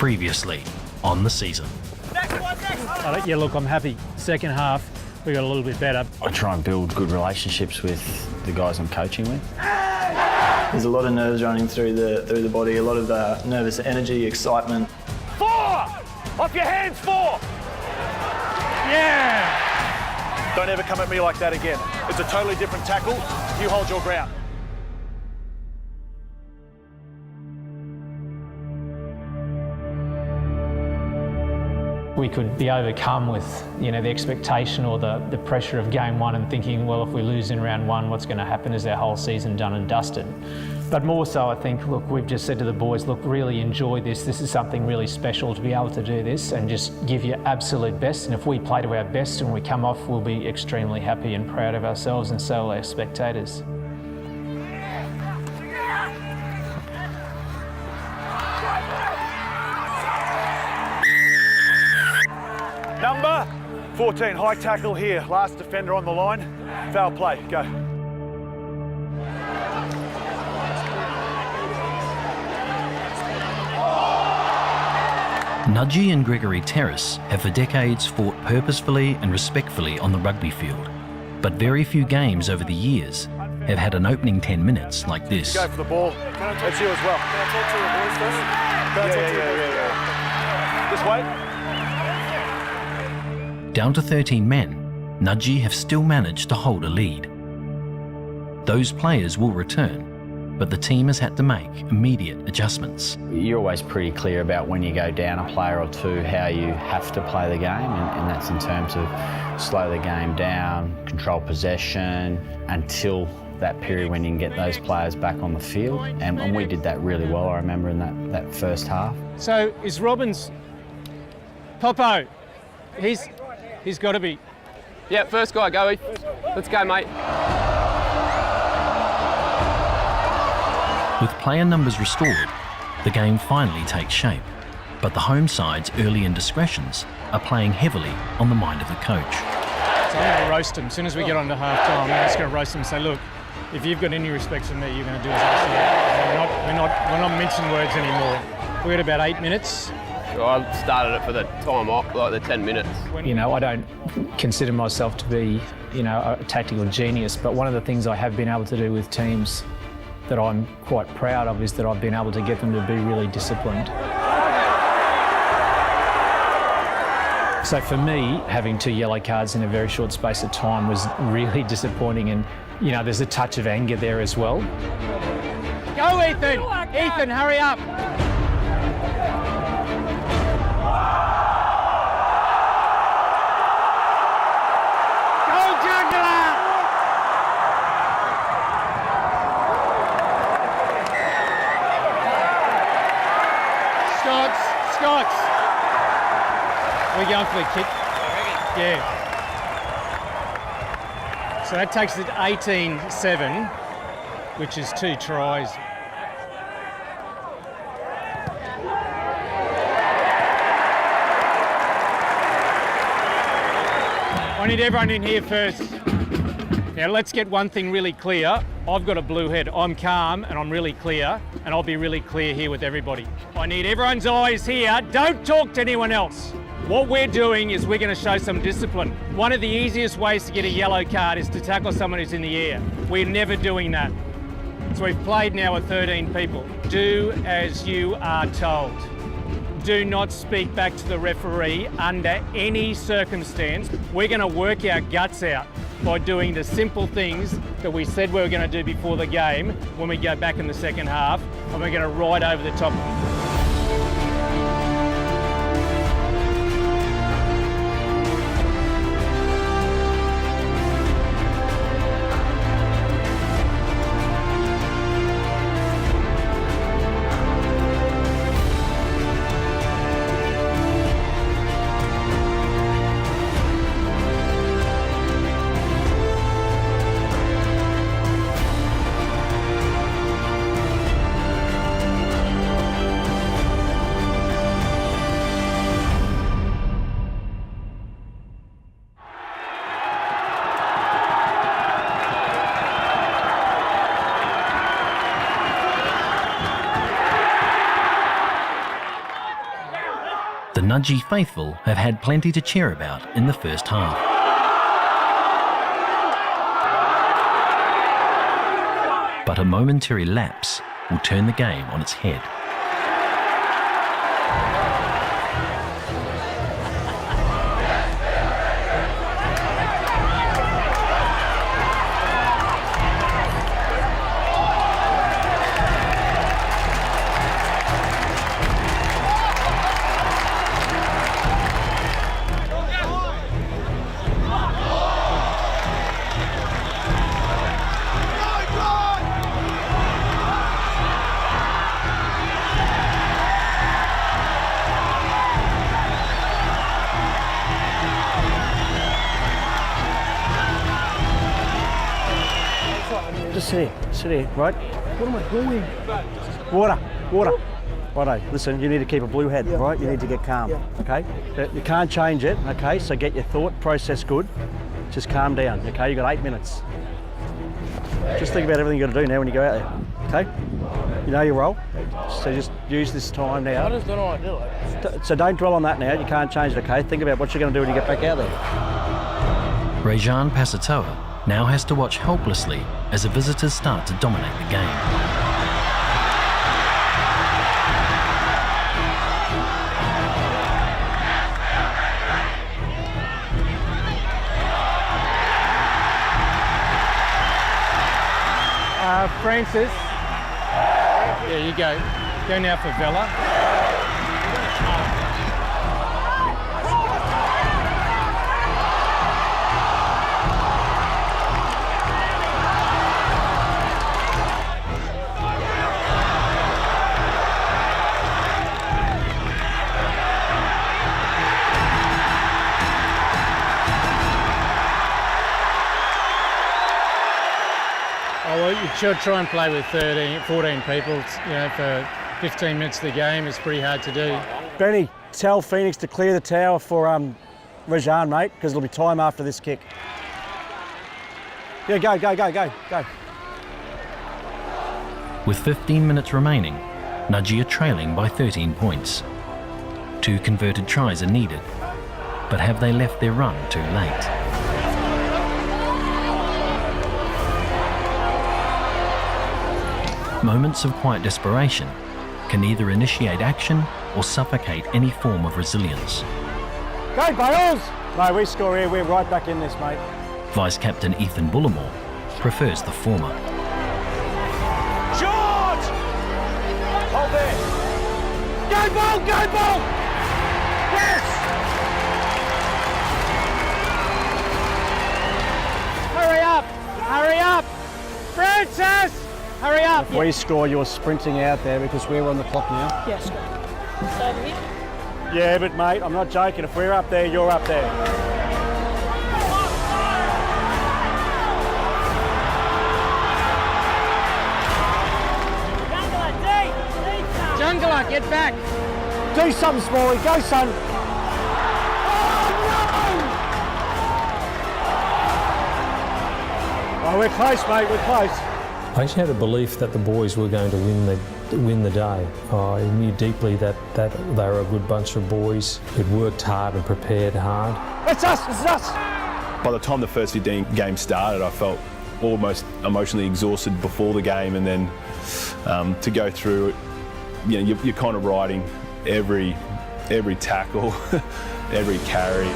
Previously on the season. Yeah, look, I'm happy. Second half, we got a little bit better. I try and build good relationships with the guys I'm coaching with. There's a lot of nerves running through the body, a lot of nervous energy, excitement. 4! Off your hands, 4! Yeah! Don't ever come at me like that again. It's a totally different tackle. You hold your ground. We could be overcome with, the expectation or the pressure of game one and thinking, well, if we lose in round one, what's going to happen? Is our whole season done and dusted? But more so, I think, look, we've just said to the boys, look, really enjoy this. This is something really special to be able to do this and just give your absolute best. And if we play to our best and we come off, we'll be extremely happy and proud of ourselves, and so will our spectators. Number 14, high tackle here. Last defender on the line. Foul play, go. Nudgee and Gregory Terrace have for decades fought purposefully and respectfully on the rugby field, but very few games over the years have had an opening 10 minutes like this. Go for the ball. That's you as well. Can I talk to your boys first? Yeah. Just wait. Down to 13 men, Nudgee have still managed to hold a lead. Those players will return, but the team has had to make immediate adjustments. You're always pretty clear about when you go down a player or two how you have to play the game, and that's in terms of slow the game down, control possession, until that period when you can get those players back on the field. And we did that really well, I remember, in that first half. So is Robbins... Popo, he's got to be... Yeah, first guy, go. Let's go, mate. With player numbers restored, the game finally takes shape, but the home side's early indiscretions are playing heavily on the mind of the coach. So I'm going to roast him. As soon as we get on to half-time, I'm just going to roast him and say, look, if you've got any respect for me, you're going to do as I say. We're not mincing words anymore. We had about 8 minutes. I started it for the time off, like the 10 minutes. I don't consider myself to be, a tactical genius, but one of the things I have been able to do with teams that I'm quite proud of is that I've been able to get them to be really disciplined. So for me, having 2 yellow cards in a very short space of time was really disappointing, and there's a touch of anger there as well. Go, Ethan! Ethan, hurry up! Scots! Are we going for the kick? Yeah. So that takes it 18-7, which is 2 tries. I need everyone in here first. Now let's get one thing really clear. I've got a blue head. I'm calm and I'm really clear, and I'll be really clear here with everybody. I need everyone's eyes here. Don't talk to anyone else. What we're doing is we're going to show some discipline. One of the easiest ways to get a yellow card is to tackle someone who's in the air. We're never doing that. So we've played now with 13 people. Do as you are told. Do not speak back to the referee under any circumstance. We're going to work our guts out by doing the simple things that we said we were going to do before the game when we go back in the second half, and we're going to ride over the top. The Nudgee faithful have had plenty to cheer about in the first half. But a momentary lapse will turn the game on its head. Just sit here, right? What am I doing? Water. Righto, listen, you need to keep a blue head, right? You need to get calm, okay? You can't change it, okay? So get your thought process good. Just calm down, okay? You've got 8 minutes. Just think about everything you've got to do now when you go out there, okay? You know your role, so just use this time now. I just don't know what to do. So don't dwell on that now, you can't change it, okay? Think about what you're going to do when you get back out there. Rajan Pasatoa now has to watch helplessly as the visitors start to dominate the game. Francis, there you go. Go now for Vella. Well, you should try and play with 14 people, you know, for 15 minutes of the game. It's pretty hard to do. Benny, tell Phoenix to clear the tower for Rajan, mate, because it'll be time after this kick. Yeah, go. With 15 minutes remaining, Nudgee are trailing by 13 points. 2 converted tries are needed, but have they left their run too late? Moments of quiet desperation can either initiate action or suffocate any form of resilience. Go, Bales! No, we score here, we're right back in this, mate. Vice-Captain Ethan Bullimore prefers the former. George! Hold there. Go, ball! Yes! Hurry up! Francis! Hurry up! If we score, you're sprinting out there because we're on the clock now. Yes. So over here. Yeah, but mate, I'm not joking. If we're up there, you're up there. Jungler, get back! Do something, Smalley. Go, son. Oh, we're close, mate. We're close. I just had a belief that the boys were going to win the day. I knew deeply that they were a good bunch of boys who'd worked hard and prepared hard. It's us! By the time the first 15 games started, I felt almost emotionally exhausted before the game, and then to go through it, you know, you're kind of riding every tackle, every carry.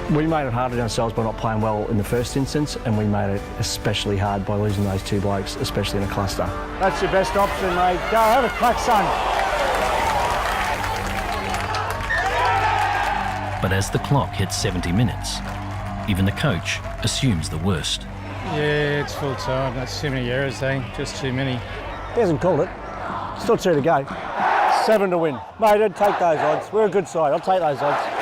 We made it hard on ourselves by not playing well in the first instance, and we made it especially hard by losing those 2 blokes, especially in a cluster. That's your best option, mate. Go, have a crack, son. But as the clock hits 70 minutes, even the coach assumes the worst. Yeah, it's full time. That's too many errors, just too many. He hasn't called it. Still 2 to go. 7 to win. Mate, I'd take those odds. We're a good side. I'll take those odds.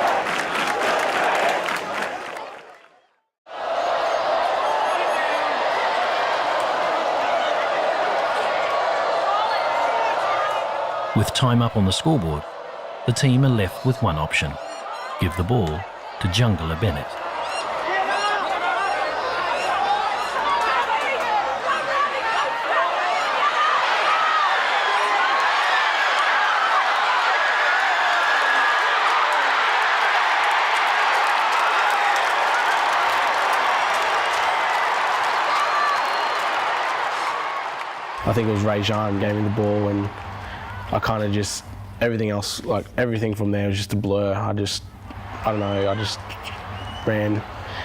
With time up on the scoreboard, the team are left with one option: give the ball to Jungler Bennett. I think it was Rajan gave me the ball, and I kind of just, everything else, like everything from there was just a blur. I don't know, I just ran,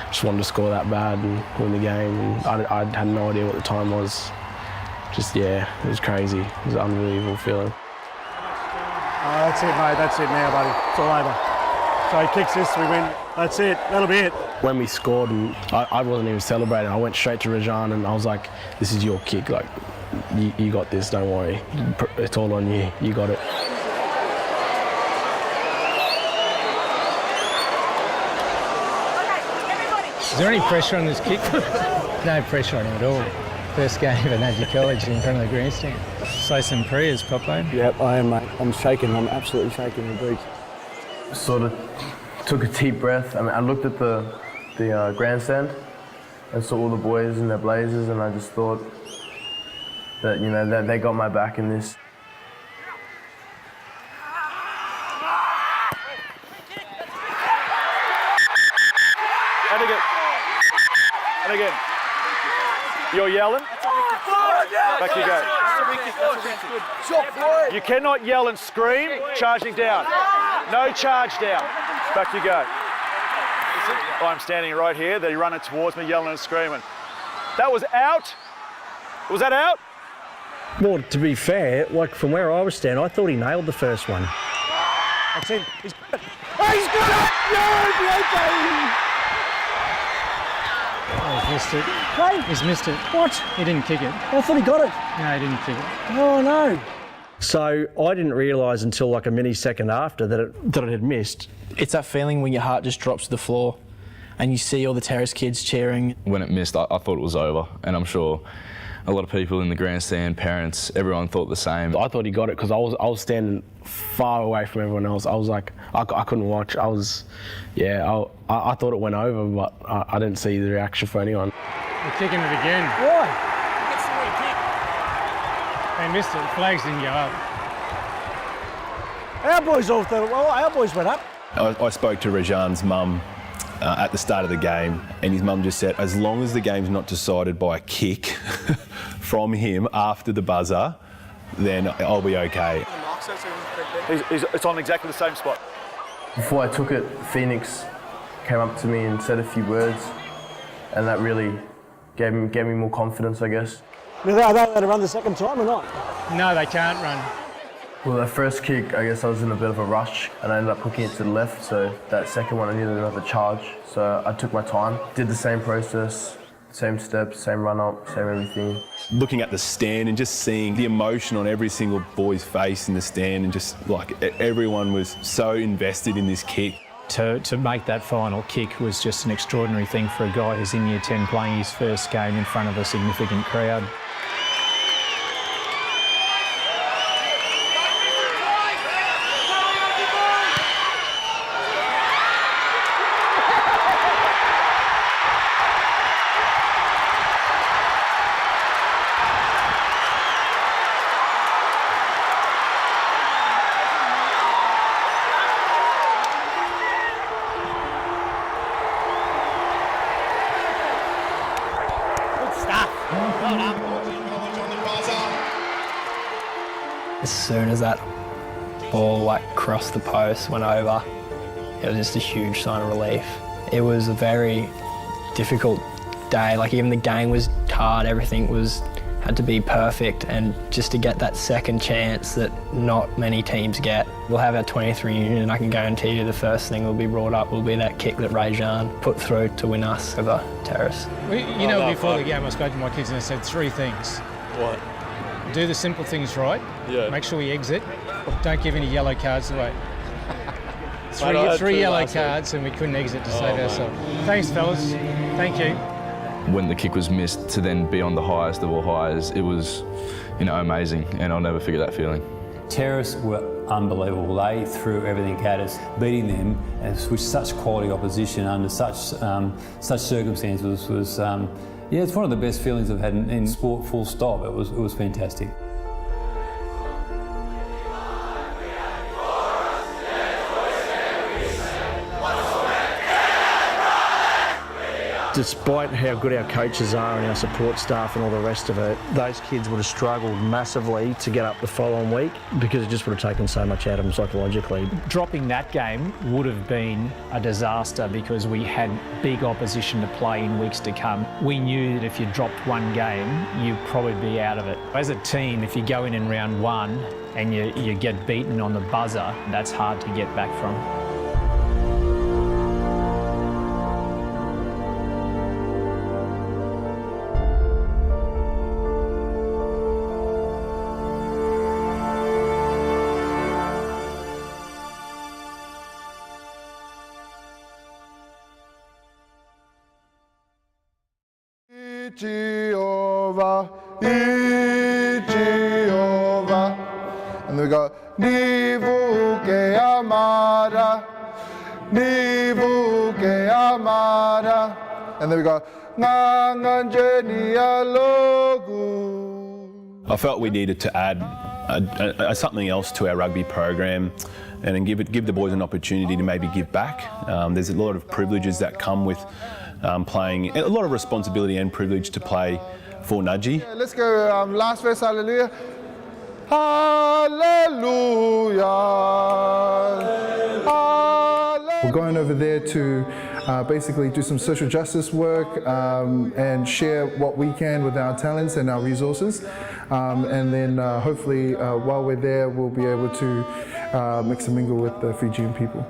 just wanted to score that bad and win the game, and I had no idea what the time was. Just, yeah, it was crazy. It was an unbelievable feeling. Oh, that's it, mate. That's it now, buddy. It's all over. So he kicks this, we win. That's it. That'll be it. When we scored, and I wasn't even celebrating. I went straight to Rajan, and I was like, "This is your kick. Like, you got this. Don't worry. It's all on you. You got it." Is there any pressure on this kick? No pressure on him at all. First game at Nudgee College in front of the grandstand. Say some prayers, Popo. Yep, I am, mate. I'm shaking. I'm absolutely shaking in the boots. Sort of took a deep breath. I looked at the grandstand and saw all the boys in their blazers, and I just thought that, you know, that they got my back in this. And again. And again. You're yelling. Back you go. You cannot yell and scream, charging down. No charge down. Back you go. I'm standing right here. They're running towards me, yelling and screaming. That was out. Was that out? Well, to be fair, like from where I was standing, I thought he nailed the first one. That's him. He's got it. Oh, he's got it! No, Oh, he's missed it. Hey. He's missed it. What? He didn't kick it. I thought he got it. No, he didn't kick it. Oh, no. So I didn't realise until like a millisecond after that it had missed. It's that feeling when your heart just drops to the floor and you see all the terrace kids cheering. When it missed, I thought it was over, and I'm sure a lot of people in the grandstand, parents, everyone thought the same. I thought he got it because I was standing far away from everyone else. I was like, I couldn't watch. I thought it went over, but I didn't see the reaction for anyone. They're kicking it again. Why? They missed it. The flags didn't go up. Our boys all thought, well, our boys went up. I spoke to Rajan's mum at the start of the game, and his mum just said, as long as the game's not decided by a kick from him after the buzzer, then I'll be okay. It's on exactly the same spot. Before I took it, Phoenix came up to me and said a few words, and that really gave me more confidence, I guess. Are they allowed to run the second time or not? No, they can't run. Well, that first kick, I guess I was in a bit of a rush, and I ended up hooking it to the left, so that second one I needed another charge. So I took my time, did the same process, same steps, same run-up, same everything. Looking at the stand and just seeing the emotion on every single boy's face in the stand, and just like everyone was so invested in this kick. To make that final kick was just an extraordinary thing for a guy who's in Year 10 playing his first game in front of a significant crowd. As soon as that ball crossed the post, went over, it was just a huge sign of relief. It was a very difficult day. Even the game was hard, everything had to be perfect, and just to get that second chance that not many teams get. We'll have our 23 union, and I can guarantee you the first thing will be brought up will be that kick that Rajan put through to win us over Terrace. Before the game I spoke to my kids and I said three things. What? Do the simple things right. Yeah. Make sure we exit. Don't give any yellow cards away. Mate, three yellow cards and we couldn't exit to save ourselves. Thanks, fellas. Thank you. When the kick was missed, to then be on the highest of all highs, it was, amazing, and I'll never forget that feeling. Terrace were unbelievable. They threw everything at us. Beating them with such quality opposition under such circumstances was it's one of the best feelings I've had in sport. Full stop. It was fantastic. despite how good our coaches are and our support staff and all the rest of it, those kids would have struggled massively to get up the following week because it just would have taken so much out of them psychologically. Dropping that game would have been a disaster because we had big opposition to play in weeks to come. We knew that if you dropped one game, you'd probably be out of it. As a team, if you go in round one and you get beaten on the buzzer, that's hard to get back from. Jehovah, Jehovah. And then we go, Nivu ke amara, Nivu ke amara. And then we go, Nganganje alogu. I felt we needed to add something else to our rugby program and then give the boys an opportunity to maybe give back. There's a lot of privileges that come with playing, a lot of responsibility and privilege to play for Nudgee. Yeah, let's go last verse, hallelujah. Hallelujah. Hallelujah. We're going over there to basically do some social justice work and share what we can with our talents and our resources. And then hopefully while we're there, we'll be able to mix and mingle with the Fijian people.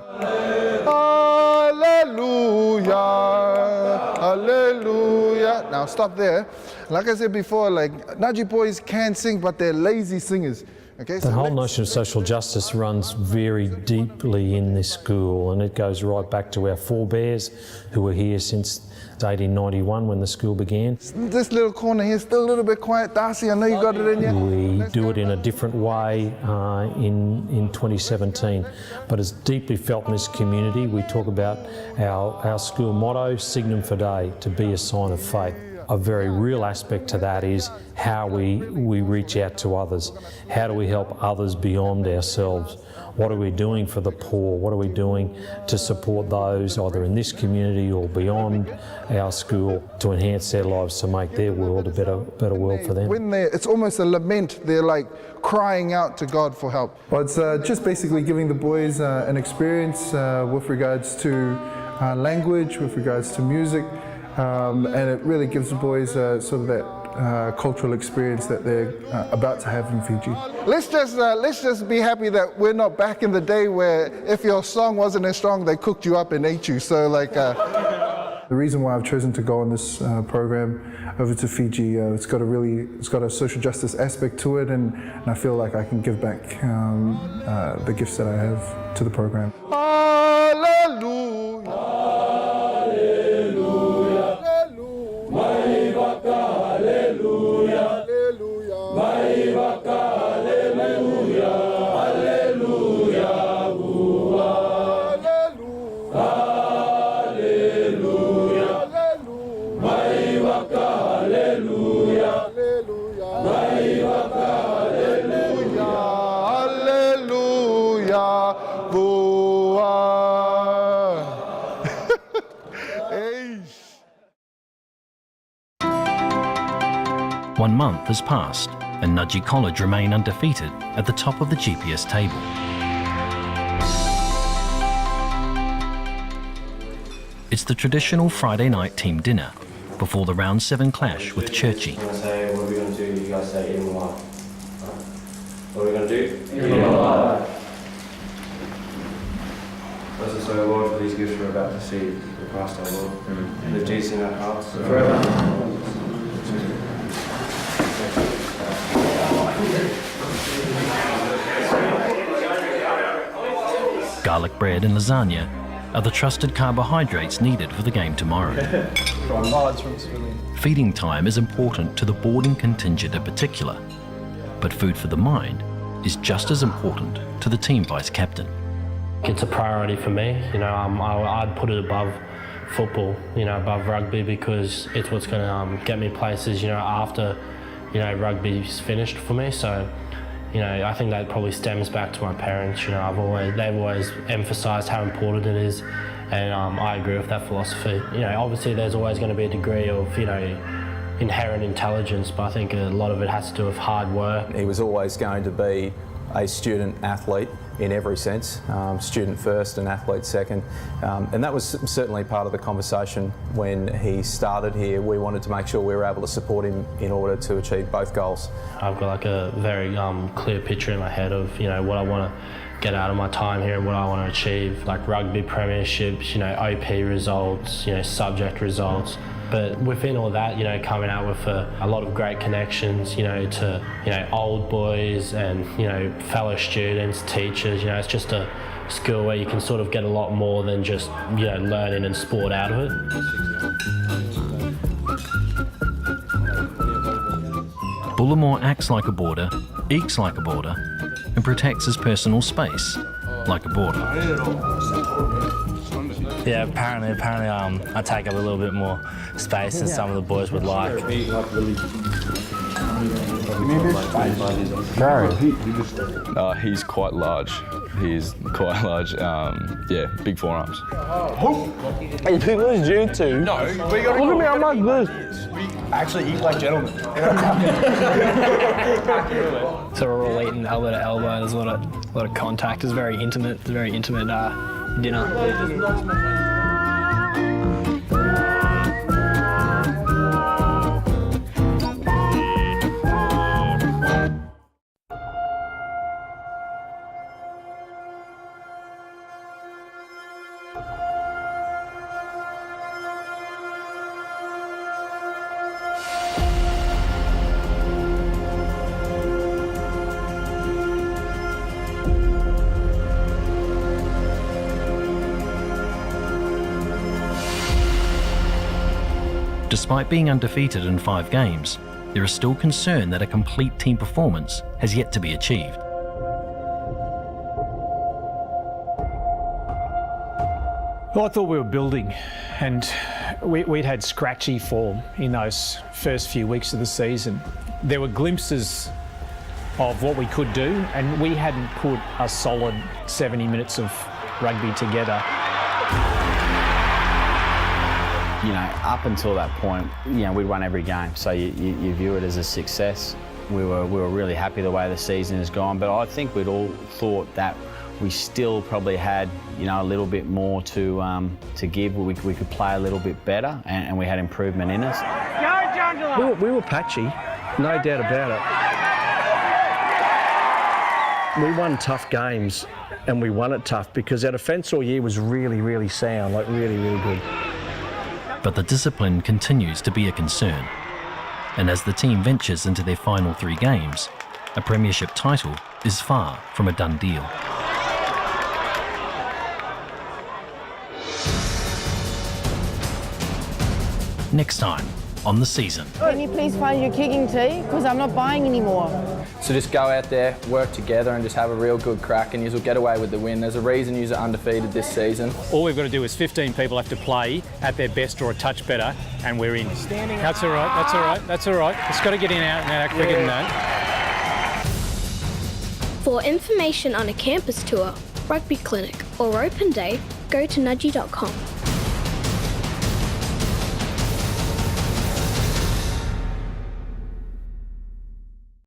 Hallelujah, hallelujah. Now stop there. Like I said before, like Nudgee boys can sing, but they're lazy singers. Okay, The whole notion of social justice runs very deeply in this school, and it goes right back to our forebears who were here since 1891 when the school began. This little corner here is still a little bit quiet. Darcy, I know you got it in you. We do it in a different way in 2017, but it's deeply felt in this community. We talk about our school motto, Signum Fidei, to be a sign of faith. A very real aspect to that is how we reach out to others. How do we help others beyond ourselves? What are we doing for the poor? What are we doing to support those either in this community or beyond our school to enhance their lives, to make their world a better world for them? When it's almost a lament, they're like crying out to God for help. Well, it's just basically giving the boys an experience with regards to language, with regards to music, and it really gives the boys sort of that cultural experience that they're about to have in Fiji. Let's just be happy that we're not back in the day where if your song wasn't as strong, they cooked you up and ate you. So like. The reason why I've chosen to go on this program over to Fiji, it's got a social justice aspect to it, and I feel like I can give back the gifts that I have to the program. Hallelujah. One month has passed and Nudgee College remain undefeated at the top of the GPS table. It's the traditional Friday night team dinner before the round 7 clash with Churchie. What are we going to do? You guys say eat alive. What are we going to do? Eat alive. Bless us, O Lord, for these gifts we're about to see. We Christ our Lord. Live Jesus in our hearts forever. Garlic bread and lasagna are the trusted carbohydrates needed for the game tomorrow. Feeding time is important to the boarding contingent in particular, but food for the mind is just as important to the team vice captain. It's a priority for me. You know, I'd put it above football, you know, above rugby, because it's what's going to get me places, you know, after, you know, rugby's finished for me. So, you know, I think that probably stems back to my parents. You know, they've always emphasised how important it is, and I agree with that philosophy. You know, obviously there's always going to be a degree of, you know, inherent intelligence, but I think a lot of it has to do with hard work. He was always going to be a student athlete in every sense, student first and athlete second, and that was certainly part of the conversation when he started here. We wanted to make sure we were able to support him in order to achieve both goals. I've got like a very clear picture in my head of, you know, what I want to get out of my time here and what I want to achieve, like rugby premierships, you know, OP results, you know, subject results. But within all that, you know, coming out with a lot of great connections, you know, to, you know, old boys and, you know, fellow students, teachers, you know, it's just a school where you can sort of get a lot more than just, you know, learning and sport out of it. Bullimore acts like a border, eeks like a border, and protects his personal space like a border. Yeah, apparently I take up a little bit more space than some of the boys would like. He's quite large. He's quite large. Yeah, big forearms. Hey, people is jiu-jitsu. No, we got look at me, I'm like this. We actually eat like gentlemen. So we're all eating elbow to elbow. There's a lot of contact. It's very intimate. It's a very intimate dinner. Despite being undefeated in 5 games, there is still concern that a complete team performance has yet to be achieved. Well, I thought we were building, and we'd had scratchy form in those first few weeks of the season. There were glimpses of what we could do, and we hadn't put a solid 70 minutes of rugby together. You know, up until that point, you know, we'd won every game, so you view it as a success. We were really happy the way the season has gone, but I think we'd all thought that we still probably had, you know, a little bit more to give. We could play a little bit better, and we had improvement in us. We were patchy, no doubt about it. We won tough games, and we won it tough because our defence all year was really, really sound, like really, really good. But the discipline continues to be a concern. And as the team ventures into their final 3 games, a premiership title is far from a done deal. Next time on The Season. Can you please find your kicking tee? Because I'm not buying anymore. So just go out there, work together and just have a real good crack and you'll get away with the win. There's a reason you're undefeated this season. All we've got to do is 15 people have to play at their best or a touch better and we're in. That's all right, that's all right, that's all right. It's got to get in out and out quicker than that. For information on a campus tour, rugby clinic or open day, go to Nudgee.com.